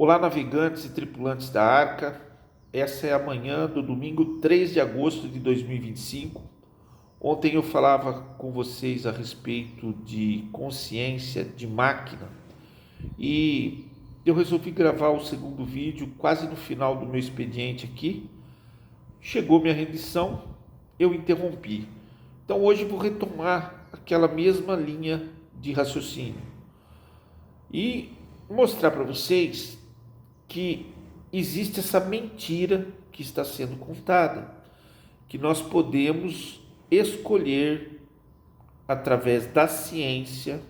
Olá, navegantes e tripulantes da Arca. Essa é a manhã do domingo 3 de agosto de 2025. Ontem eu falava com vocês a respeito de consciência de máquina e eu resolvi gravar o segundo vídeo quase no final do meu expediente aqui. Chegou minha rendição, eu interrompi. Então hoje vou retomar aquela mesma linha de raciocínio e mostrar para vocês que existe essa mentira que está sendo contada, que nós podemos escolher, através da ciência,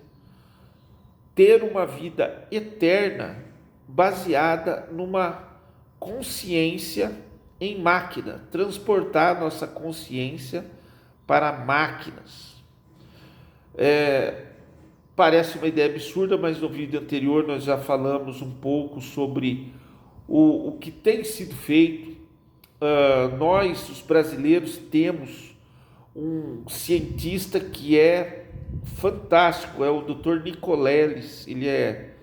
ter uma vida eterna baseada numa consciência em máquina, transportar nossa consciência para máquinas. Parece uma ideia absurda, mas no vídeo anterior nós já falamos um pouco sobre o que tem sido feito. Nós, os brasileiros, temos um cientista que é fantástico, é o Dr. Nicoleles. Ele é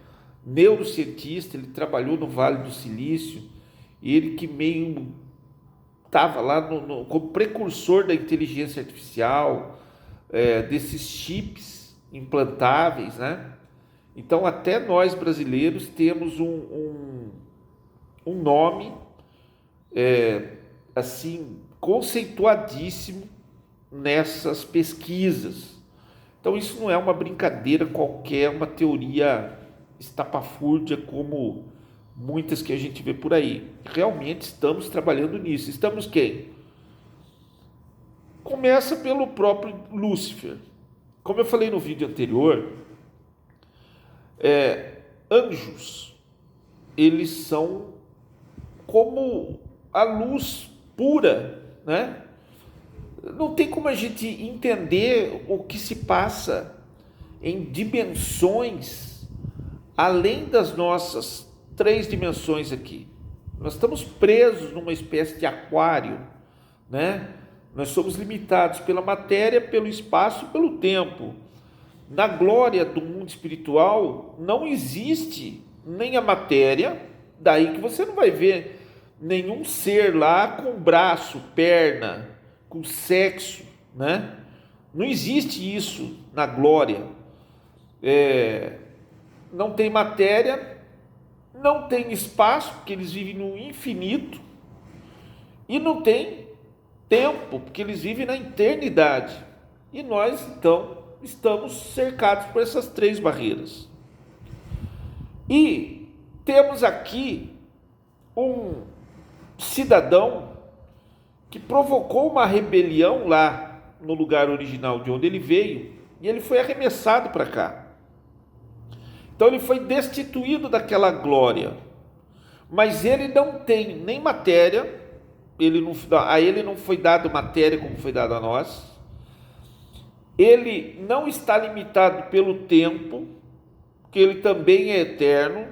neurocientista, ele trabalhou no Vale do Silício, ele que meio estava lá como precursor da inteligência artificial, desses chips implantáveis, né? Então até nós brasileiros temos um nome assim conceituadíssimo nessas pesquisas. Então isso não é uma brincadeira qualquer, uma teoria estapafúrdia como muitas que a gente vê por aí. Realmente estamos trabalhando nisso. Estamos quem? Começa pelo próprio Lúcifer. Como eu falei no vídeo anterior, anjos, eles são como a luz pura, né? Não tem como a gente entender o que se passa em dimensões além das nossas 3 dimensões aqui. Nós estamos presos numa espécie de aquário, né? Nós somos limitados pela matéria, pelo espaço e pelo tempo. Na glória do mundo espiritual não existe nem a matéria, daí que você não vai ver nenhum ser lá com braço, perna, com sexo, né? Não existe isso na glória. Não tem matéria, não tem espaço, porque eles vivem no infinito, e não tem tempo, porque eles vivem na eternidade. E nós, então, estamos cercados por essas 3 barreiras. E temos aqui um cidadão que provocou uma rebelião lá no lugar original de onde ele veio, e ele foi arremessado para cá. Então ele foi destituído daquela glória. Mas ele não tem nem matéria, a ele não foi dado matéria como foi dado a nós. Ele não está limitado pelo tempo, que ele também é eterno,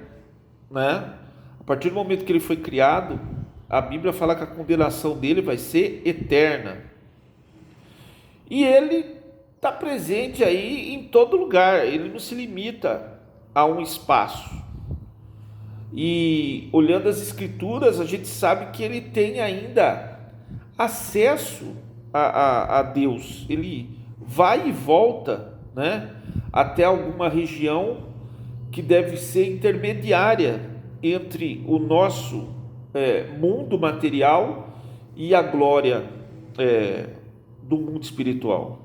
né? A partir do momento que ele foi criado, a Bíblia fala que a condenação dele vai ser eterna. E ele está presente aí em todo lugar, ele não se limita a um espaço. E olhando as escrituras, a gente sabe que ele tem ainda acesso a Deus. Ele vai e volta, né, até alguma região que deve ser intermediária entre o nosso mundo material e a glória do mundo espiritual.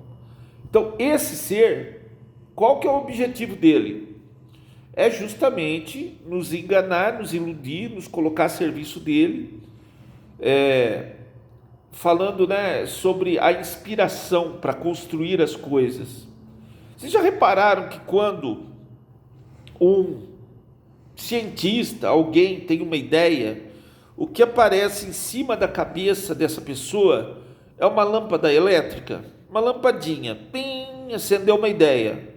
Então esse ser, qual que é o objetivo dele? É justamente nos enganar, nos iludir, nos colocar a serviço dele, falando, né, sobre a inspiração para construir as coisas. Vocês já repararam que quando um cientista, alguém tem uma ideia, o que aparece em cima da cabeça dessa pessoa é uma lâmpada elétrica, uma lampadinha, pim, acendeu uma ideia.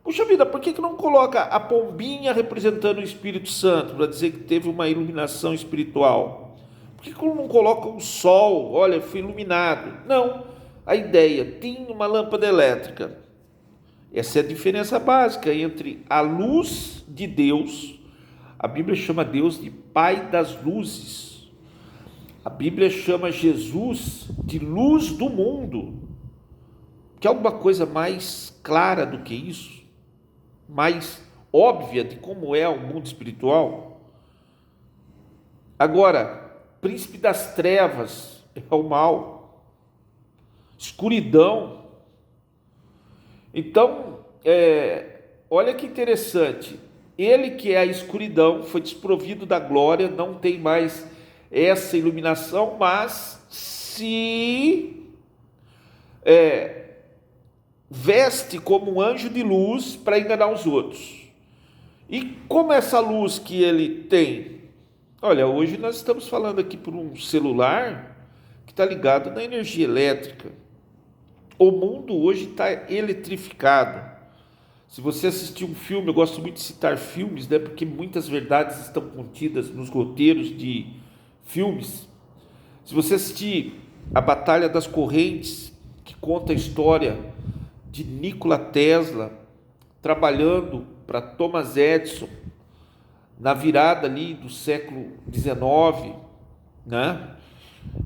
Puxa vida, por que não coloca a pombinha representando o Espírito Santo, para dizer que teve uma iluminação espiritual? Por que não coloca o sol? Olha, fui iluminado. Não, a ideia, tem uma lâmpada elétrica. Essa é a diferença básica entre a luz de Deus, A Bíblia chama Deus de Pai das luzes. A Bíblia chama Jesus de luz do mundo. Quer alguma coisa mais clara do que isso? Mais óbvia de como é o mundo espiritual? Agora, príncipe das trevas é o mal, escuridão. Então, olha que interessante, ele que é a escuridão, foi desprovido da glória, não tem mais essa iluminação, mas se veste como um anjo de luz para enganar os outros. E como essa luz que ele tem? Olha, hoje nós estamos falando aqui por um celular que está ligado na energia elétrica. O mundo hoje está eletrificado. Se você assistir um filme, eu gosto muito de citar filmes, né, porque muitas verdades estão contidas nos roteiros de filmes. Se você assistir A Batalha das Correntes, que conta a história de Nikola Tesla trabalhando para Thomas Edison na virada ali do século XIX, né?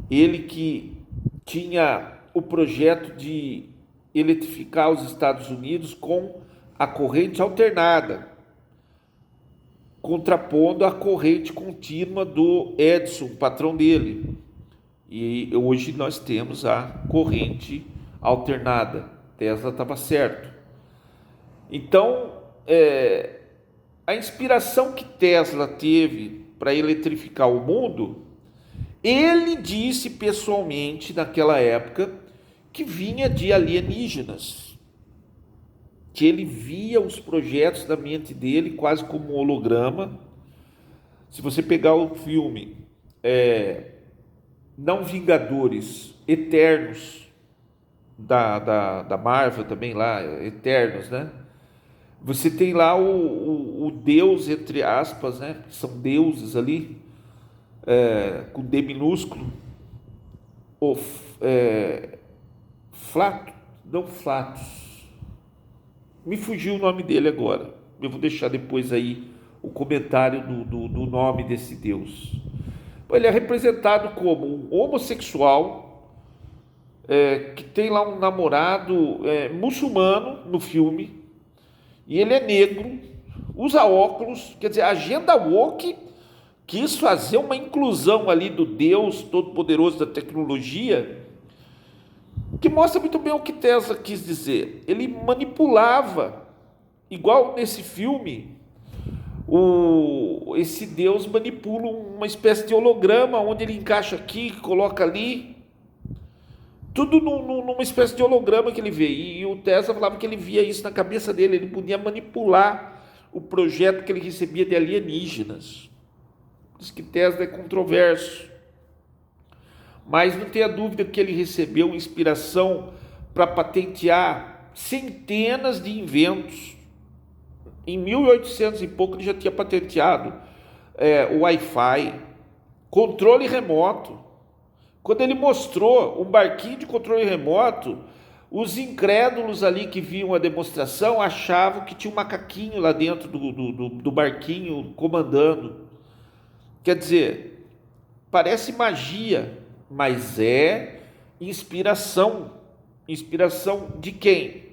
Ele que tinha o projeto de eletrificar os Estados Unidos com a corrente alternada, contrapondo a corrente contínua do Edison, patrão dele. E hoje nós temos a corrente alternada. Tesla estava certo. Então, a inspiração que Tesla teve para eletrificar o mundo, ele disse pessoalmente naquela época que vinha de alienígenas, que ele via os projetos da mente dele quase como um holograma. Se você pegar o filme Não Vingadores, Eternos, da Marvel também lá, Eternos, né? Você tem lá o Deus, entre aspas, né? São deuses ali, com D minúsculo, Flato, não Flatus, me fugiu o nome dele agora, eu vou deixar depois aí o comentário do nome desse Deus. Ele é representado como um homossexual, que tem lá um namorado muçulmano no filme, e ele é negro, usa óculos, quer dizer, a agenda woke quis fazer uma inclusão ali do Deus Todo-Poderoso da tecnologia, que mostra muito bem o que Tesla quis dizer. Ele manipulava, igual nesse filme, esse Deus manipula uma espécie de holograma, onde ele encaixa aqui, coloca ali, tudo numa espécie de holograma que ele vê. E o Tesla falava que ele via isso na cabeça dele, ele podia manipular o projeto que ele recebia de alienígenas. Diz que Tesla é controverso, mas não tenha dúvida que ele recebeu inspiração para patentear centenas de inventos. Em 1800 e pouco ele já tinha patenteado o Wi-Fi, controle remoto. Quando ele mostrou um barquinho de controle remoto, os incrédulos ali que viam a demonstração achavam que tinha um macaquinho lá dentro do barquinho comandando. Quer dizer, parece magia, mas é inspiração. Inspiração de quem?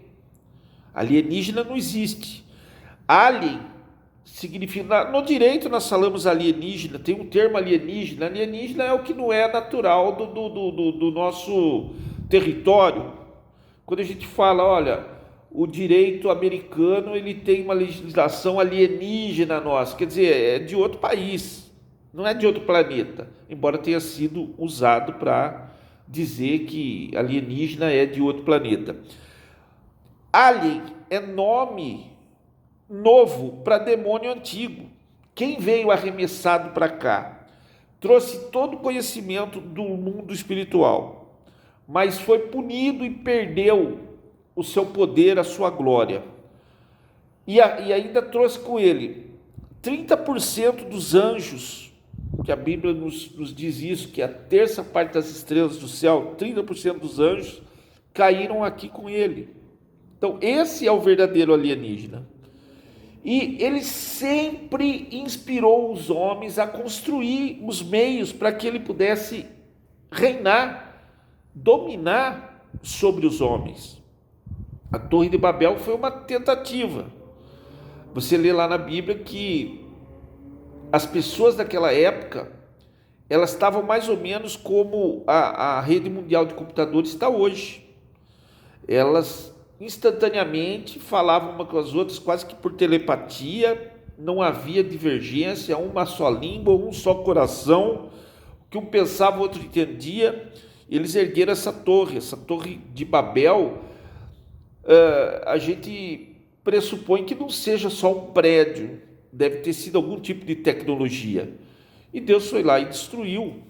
Alienígena não existe. Alien significa... No direito nós falamos alienígena, tem um termo alienígena. Alienígena é o que não é natural do nosso território. Quando a gente fala, olha, o direito americano ele tem uma legislação alienígena nossa, quer dizer, é de outro país. Não é de outro planeta, embora tenha sido usado para dizer que alienígena é de outro planeta. Alien é nome novo para demônio antigo. Quem veio arremessado para cá trouxe todo o conhecimento do mundo espiritual, mas foi punido e perdeu o seu poder, a sua glória. E ainda trouxe com ele 30% dos anjos, que a Bíblia nos diz isso, que a terça parte das estrelas do céu, 30% dos anjos, caíram aqui com ele. Então, esse é o verdadeiro alienígena. E ele sempre inspirou os homens a construir os meios para que ele pudesse reinar, dominar sobre os homens. A Torre de Babel foi uma tentativa. Você lê lá na Bíblia que as pessoas daquela época, elas estavam mais ou menos como a rede mundial de computadores está hoje. Elas instantaneamente falavam uma com as outras, quase que por telepatia, não havia divergência, uma só língua, um só coração, o que um pensava, o outro entendia. Eles ergueram essa torre de Babel. A gente pressupõe que não seja só um prédio, deve ter sido algum tipo de tecnologia. E Deus foi lá e destruiu.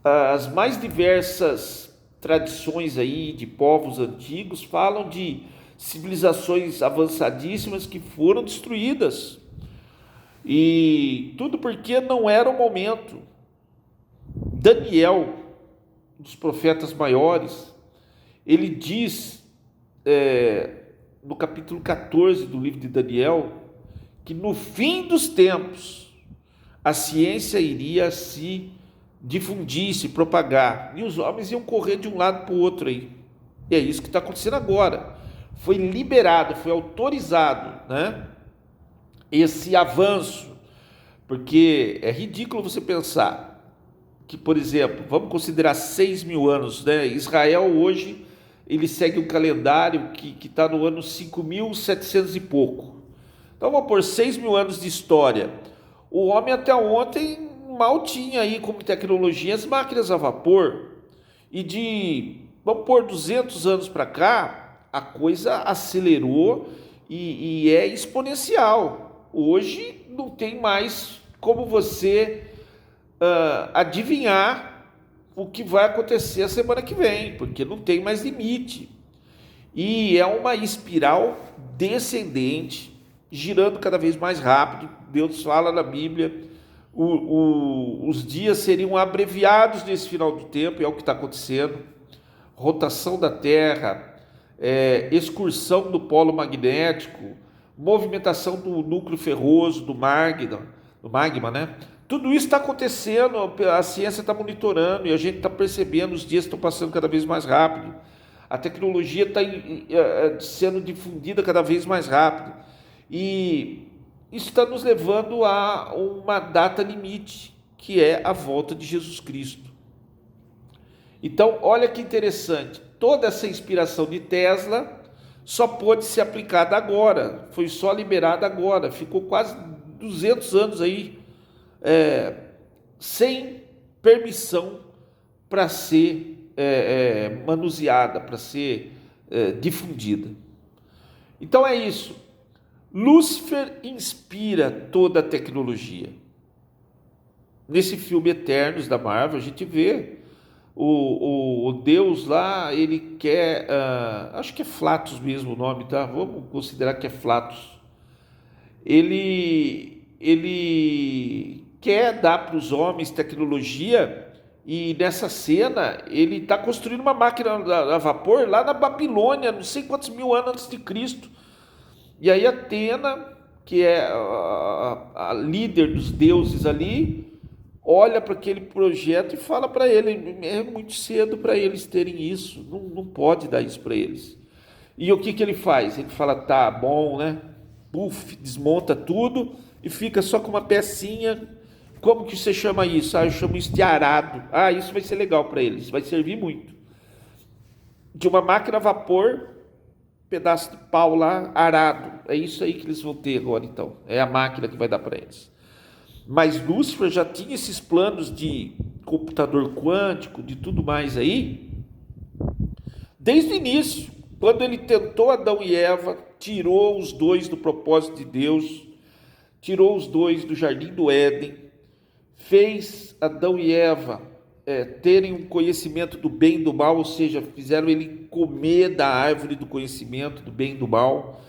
As mais diversas tradições aí de povos antigos falam de civilizações avançadíssimas que foram destruídas. E tudo porque não era o momento. Daniel, um dos profetas maiores, ele diz no capítulo 14 do livro de Daniel que no fim dos tempos a ciência iria se difundir, se propagar, e os homens iam correr de um lado para o outro aí. E é isso que está acontecendo agora. Foi liberado, foi autorizado, né, esse avanço, porque é ridículo você pensar que, por exemplo, vamos considerar 6.000 anos, né? Israel hoje, ele segue um calendário que está no ano 5.700 e pouco. Então vamos por 6.000 anos de história. O homem até ontem mal tinha aí como tecnologia as máquinas a vapor, e vamos pôr 200 anos para cá, a coisa acelerou e é exponencial. Hoje não tem mais como você adivinhar o que vai acontecer a semana que vem, porque não tem mais limite. E é uma espiral descendente, girando cada vez mais rápido. Deus fala na Bíblia, os dias seriam abreviados nesse final do tempo, é o que está acontecendo. Rotação da Terra, excursão do polo magnético, movimentação do núcleo ferroso, do magma, né? Tudo isso está acontecendo, a ciência está monitorando e a gente está percebendo, os dias estão passando cada vez mais rápido. A tecnologia está sendo difundida cada vez mais rápido. E isso está nos levando a uma data limite, que é a volta de Jesus Cristo. Então, olha que interessante, toda essa inspiração de Tesla só pôde ser aplicada agora, foi só liberada agora, ficou quase 200 anos aí, sem permissão para ser manuseada, para ser difundida. Então é isso. Lúcifer inspira toda a tecnologia. Nesse filme Eternos da Marvel, a gente vê o Deus lá, ele quer, acho que é Flatus mesmo o nome, tá? Vamos considerar que é Flatus. Ele quer dar para os homens tecnologia, e nessa cena ele está construindo uma máquina a vapor lá na Babilônia, não sei quantos mil anos antes de Cristo. E aí Atena, que é a líder dos deuses ali, olha para aquele projeto e fala para ele, é muito cedo para eles terem isso, não pode dar isso para eles. E o que ele faz? Ele fala, tá bom, né? Puf, desmonta tudo e fica só com uma pecinha. Como que você chama isso? Eu chamo isso de arado. Isso vai ser legal para eles, vai servir muito. De uma máquina a vapor, pedaço de pau lá, arado. É isso aí que eles vão ter agora, então. É a máquina que vai dar para eles. Mas Lúcifer já tinha esses planos de computador quântico, de tudo mais aí, desde o início. Quando ele tentou Adão e Eva, tirou os dois do propósito de Deus, tirou os dois do jardim do Éden, fez Adão e Eva terem um conhecimento do bem e do mal, ou seja, fizeram ele comer da árvore do conhecimento do bem e do mal.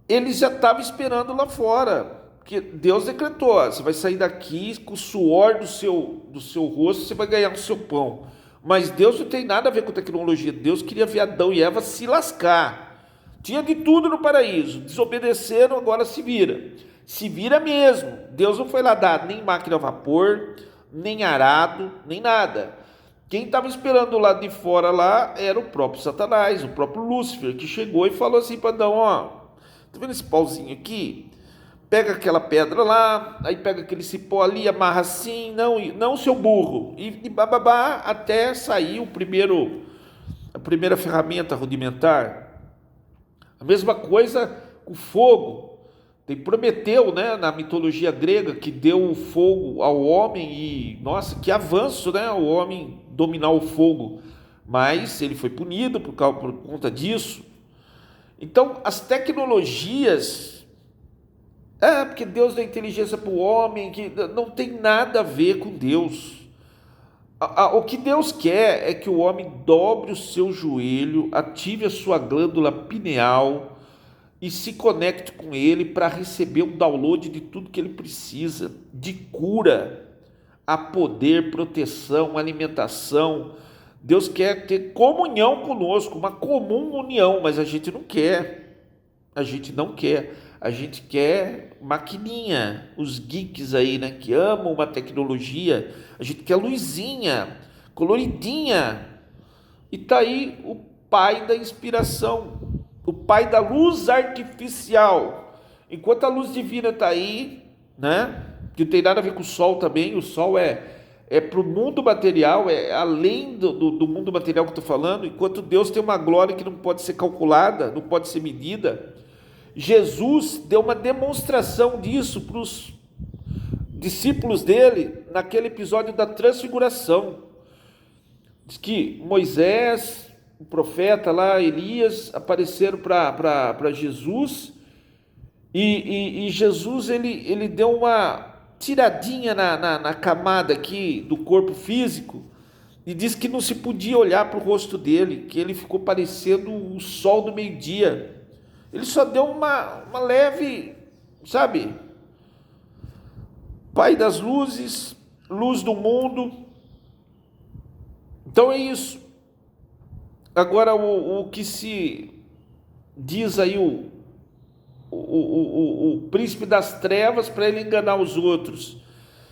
Eles já estavam esperando lá fora, porque Deus decretou, você vai sair daqui com o suor do seu rosto, você vai ganhar o seu pão. Mas Deus não tem nada a ver com tecnologia. Deus queria ver Adão e Eva se lascar. Tinha de tudo no paraíso. Desobedeceram, agora se vira. Se vira mesmo. Deus não foi lá dar nem máquina a vapor, nem arado, nem nada. Quem estava esperando do lado de fora lá era o próprio Satanás, o próprio Lúcifer, que chegou e falou assim para Adão, ó, tá vendo esse pauzinho aqui? Pega aquela pedra lá, aí pega aquele cipó ali, amarra assim, não seu burro, e bababá, até sair a primeira ferramenta rudimentar. A mesma coisa com o fogo. Tem Prometeu, né, na mitologia grega, que deu o fogo ao homem e, nossa, que avanço, né, o homem dominar o fogo. Mas ele foi punido por conta disso. Então, as tecnologias, porque Deus dá inteligência para o homem, que não tem nada a ver com Deus. O que Deus quer é que o homem dobre o seu joelho, ative a sua glândula pineal, e se conecte com ele para receber um download de tudo que ele precisa, de cura, a poder, proteção, alimentação. Deus quer ter comunhão conosco, uma comum união, mas a gente não quer. A gente não quer. A gente quer maquininha, os geeks aí, né, que amam uma tecnologia. A gente quer luzinha, coloridinha. E tá aí o pai da inspiração, o pai da luz artificial. Enquanto a luz divina está aí, né? Que não tem nada a ver com o sol também. O sol é para o mundo material, é além do mundo material que eu estou falando. Enquanto Deus tem uma glória que não pode ser calculada, não pode ser medida. Jesus deu uma demonstração disso para os discípulos dele naquele episódio da transfiguração. Diz que Moisés, o profeta lá, Elias, apareceram para Jesus e Jesus ele deu uma tiradinha na camada aqui do corpo físico e disse que não se podia olhar para o rosto dele, que ele ficou parecendo o sol do meio-dia. Ele só deu uma leve, sabe? Pai das luzes, luz do mundo. Então é isso. Agora, o que se diz aí, o príncipe das trevas, para ele enganar os outros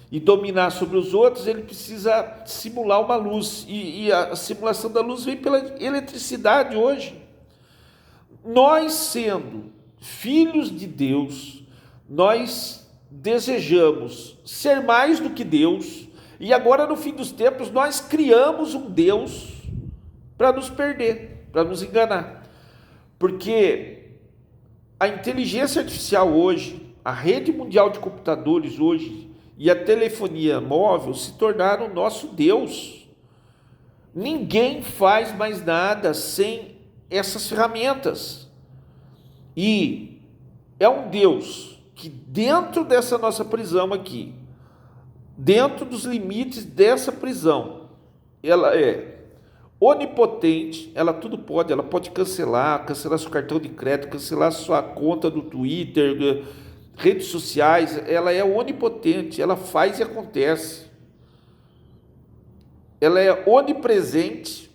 e dominar sobre os outros, ele precisa simular uma luz. E a simulação da luz vem pela eletricidade hoje. Nós, sendo filhos de Deus, nós desejamos ser mais do que Deus, e agora, no fim dos tempos, nós criamos um Deus para nos perder, para nos enganar. Porque a inteligência artificial hoje, a rede mundial de computadores hoje e a telefonia móvel se tornaram o nosso Deus. Ninguém faz mais nada sem essas ferramentas. E é um Deus que, dentro dessa nossa prisão aqui, dentro dos limites dessa prisão, ela é onipotente, ela tudo pode, ela pode cancelar seu cartão de crédito, cancelar sua conta do Twitter, redes sociais. Ela é onipotente, ela faz e acontece. Ela é onipresente,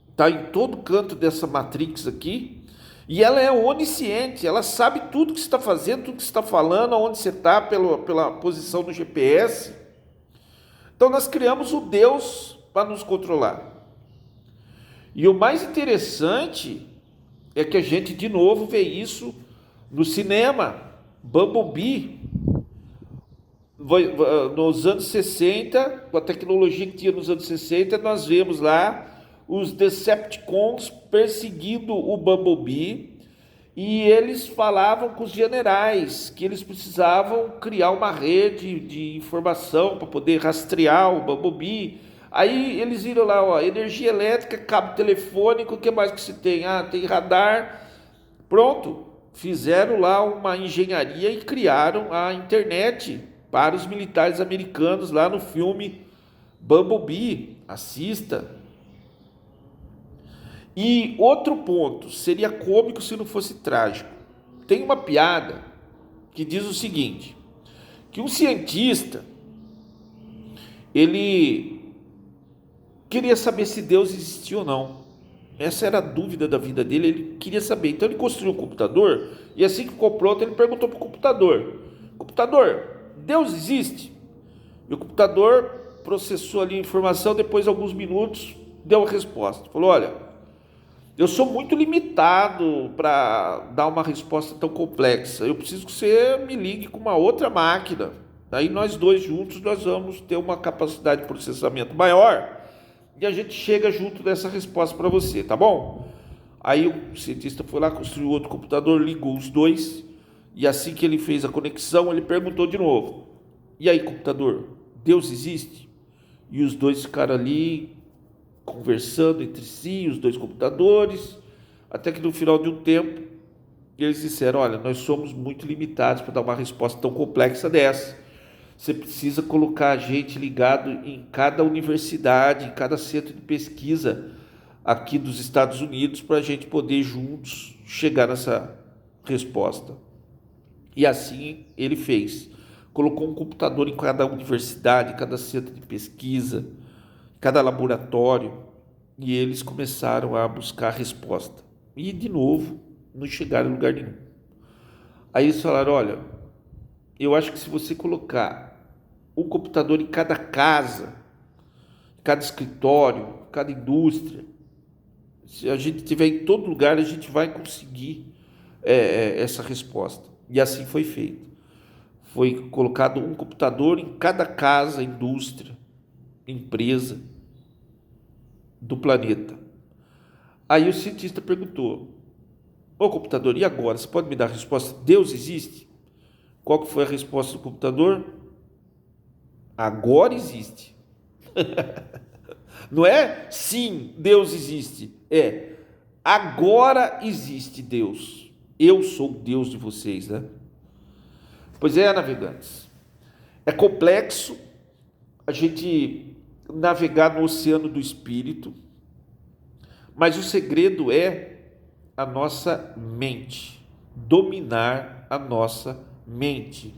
está em todo canto dessa Matrix aqui, e ela é onisciente, ela sabe tudo que você está fazendo, tudo que você está falando, aonde você está, pela posição do GPS. Então nós criamos o Deus para nos controlar. E o mais interessante é que a gente de novo vê isso no cinema. Bumblebee, nos anos 60, com a tecnologia que tinha nos anos 60, nós vemos lá os Decepticons perseguindo o Bumblebee, e eles falavam com os generais que eles precisavam criar uma rede de informação para poder rastrear o Bumblebee. Aí eles viram lá, ó, energia elétrica, cabo telefônico, o que mais que se tem? Tem radar. Pronto, fizeram lá uma engenharia e criaram a internet para os militares americanos lá no filme Bumblebee. Assista. E outro ponto, seria cômico se não fosse trágico. Tem uma piada que diz o seguinte, que um cientista, ele queria saber se Deus existia ou não. Essa era a dúvida da vida dele, ele queria saber. Então ele construiu um computador e assim que ficou pronto, ele perguntou para o computador: Computador, Deus existe? E o computador processou ali a informação, depois de alguns minutos deu a resposta. Falou: olha, eu sou muito limitado para dar uma resposta tão complexa. Eu preciso que você me ligue com uma outra máquina. Aí nós dois juntos nós vamos ter uma capacidade de processamento maior e a gente chega junto dessa resposta para você, tá bom? Aí o cientista foi lá, construiu outro computador, ligou os dois e assim que ele fez a conexão, ele perguntou de novo: e aí, computador, Deus existe? E os dois ficaram ali conversando entre si, os dois computadores, até que no final de um tempo eles disseram: olha, nós somos muito limitados para dar uma resposta tão complexa dessa. Você precisa colocar a gente ligado em cada universidade, em cada centro de pesquisa aqui dos Estados Unidos para a gente poder juntos chegar nessa resposta. E assim ele fez. Colocou um computador em cada universidade, cada centro de pesquisa, cada laboratório, e eles começaram a buscar a resposta. E de novo, não chegaram em lugar nenhum. Aí eles falaram: olha, eu acho que se você colocar um computador em cada casa, cada escritório, cada indústria, se a gente tiver em todo lugar, a gente vai conseguir essa resposta. E assim foi feito. Foi colocado um computador em cada casa, indústria, empresa do planeta. Aí o cientista perguntou: ô computador, e agora? Você pode me dar a resposta? Deus existe? Qual que foi a resposta do computador? Agora existe. Não é sim, Deus existe. É agora existe Deus. Eu sou o Deus de vocês, né? Pois é, navegantes. É complexo a gente navegar no oceano do espírito, mas o segredo é a nossa mente, dominar a nossa mente.